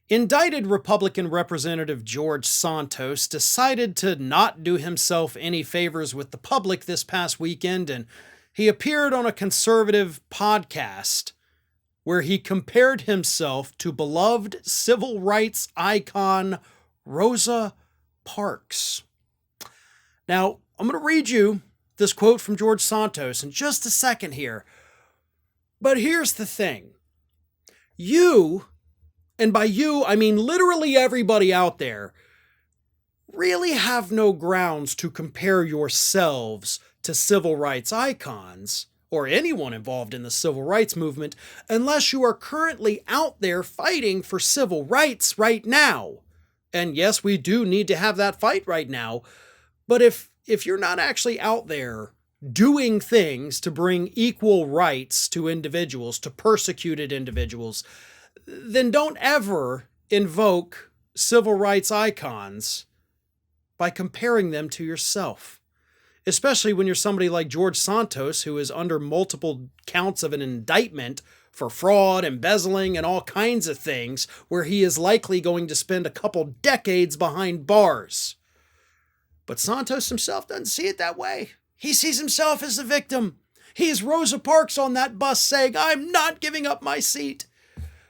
Indicted Republican Representative George Santos decided to not do himself any favors with the public this past weekend, and he appeared on a conservative podcast where he compared himself to beloved civil rights icon Rosa Parks. Now, I'm going to read you this quote from George Santos in just a second here. But here's the thing. You, and by you, I mean literally everybody out there, really have no grounds to compare yourselves to civil rights icons or anyone involved in the civil rights movement unless you are currently out there fighting for civil rights right now. And yes, we do need to have that fight right now. But if you're not actually out there doing things to bring equal rights to individuals, to persecuted individuals, then don't ever invoke civil rights icons by comparing them to yourself. Especially when you're somebody like George Santos, who is under multiple counts of an indictment for fraud, embezzling, and all kinds of things, where he is likely going to spend a couple decades behind bars. But Santos himself doesn't see it that way. He sees himself as the victim. He is Rosa Parks on that bus saying, "I'm not giving up my seat."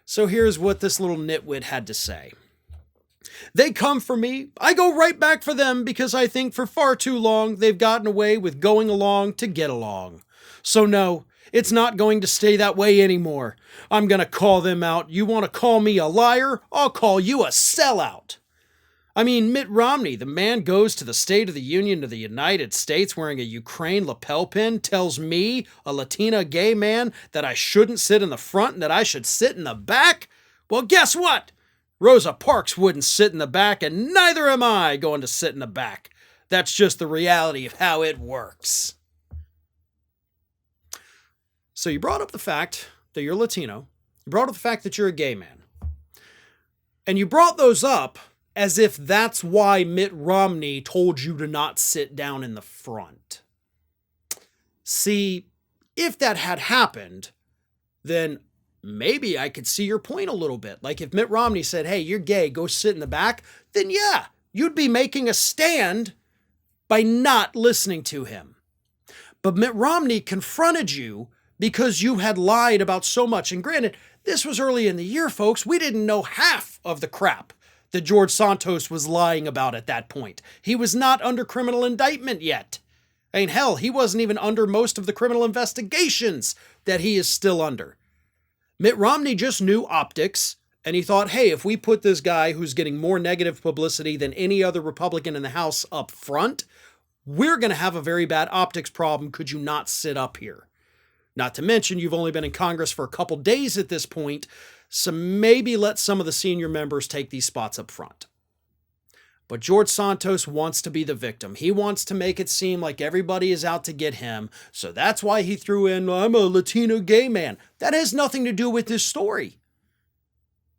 So here's what this little nitwit had to say. "They come for me. I go right back for them because I think for far too long they've gotten away with going along to get along. So no, it's not going to stay that way anymore. I'm going to call them out. You want to call me a liar? I'll call you a sellout. I mean, Mitt Romney, the man goes to the State of the Union of the United States wearing a Ukraine lapel pin, tells me, a Latina gay man, that I shouldn't sit in the front and that I should sit in the back? Well, guess what? Rosa Parks wouldn't sit in the back, and neither am I going to sit in the back. That's just the reality of how it works." So you brought up the fact that you're Latino. You brought up the fact that you're a gay man. And you brought those up as if that's why Mitt Romney told you to not sit down in the front. See, if that had happened, then maybe I could see your point a little bit. Like if Mitt Romney said, "Hey, you're gay, go sit in the back," then yeah, you'd be making a stand by not listening to him. But Mitt Romney confronted you because you had lied about so much. And granted, this was early in the year, folks. We didn't know half of the crap that George Santos was lying about at that point. He was not under criminal indictment yet. I mean, hell, he wasn't even under most of the criminal investigations that he is still under. Mitt Romney just knew optics, and he thought, hey, if we put this guy who's getting more negative publicity than any other Republican in the House up front, we're going to have a very bad optics problem. Could you not sit up here? Not to mention, you've only been in Congress for a couple days at this point, so maybe let some of the senior members take these spots up front. But George Santos wants to be the victim. He wants to make it seem like everybody is out to get him. So that's why he threw in, "I'm a Latino gay man." That has nothing to do with this story.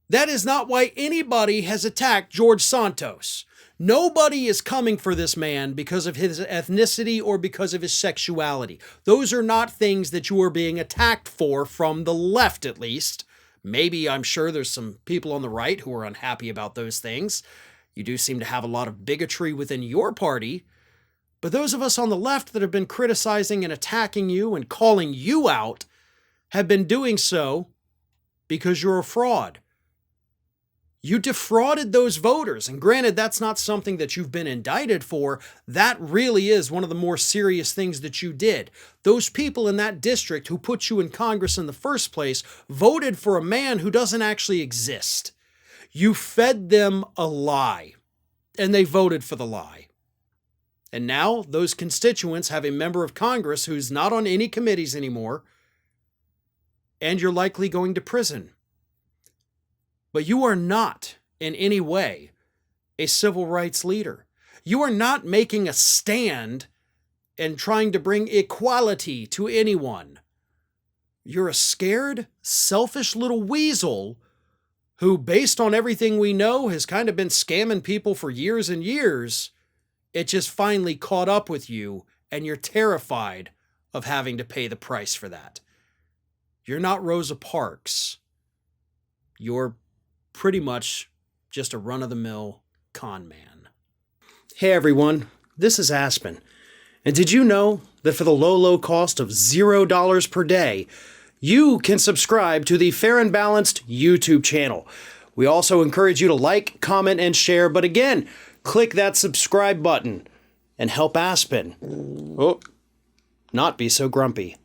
That is not why anybody has attacked George Santos. Nobody is coming for this man because of his ethnicity or because of his sexuality. Those are not things that you are being attacked for, from the left at least. Maybe, I'm sure there's some people on the right who are unhappy about those things. You do seem to have a lot of bigotry within your party. But those of us on the left that have been criticizing and attacking you and calling you out have been doing so because you're a fraud. You defrauded those voters. And granted, that's not something that you've been indicted for. That really is one of the more serious things that you did. Those people in that district who put you in Congress in the first place voted for a man who doesn't actually exist. You fed them a lie, and they voted for the lie. And now those constituents have a member of Congress who's not on any committees anymore, and you're likely going to prison. But you are not in any way a civil rights leader. You are not making a stand and trying to bring equality to anyone. You're a scared, selfish little weasel who, based on everything we know, has kind of been scamming people for years and years. It just finally caught up with you, and you're terrified of having to pay the price for that. You're not Rosa Parks. You're pretty much just a run-of-the-mill con man. Hey everyone, this is Aspen. And did you know that for the low cost of $0 per day, you can subscribe to the Fair and Balanced YouTube channel? We also encourage you to like, comment, and share, but again, click that subscribe button and help Aspen not be so grumpy.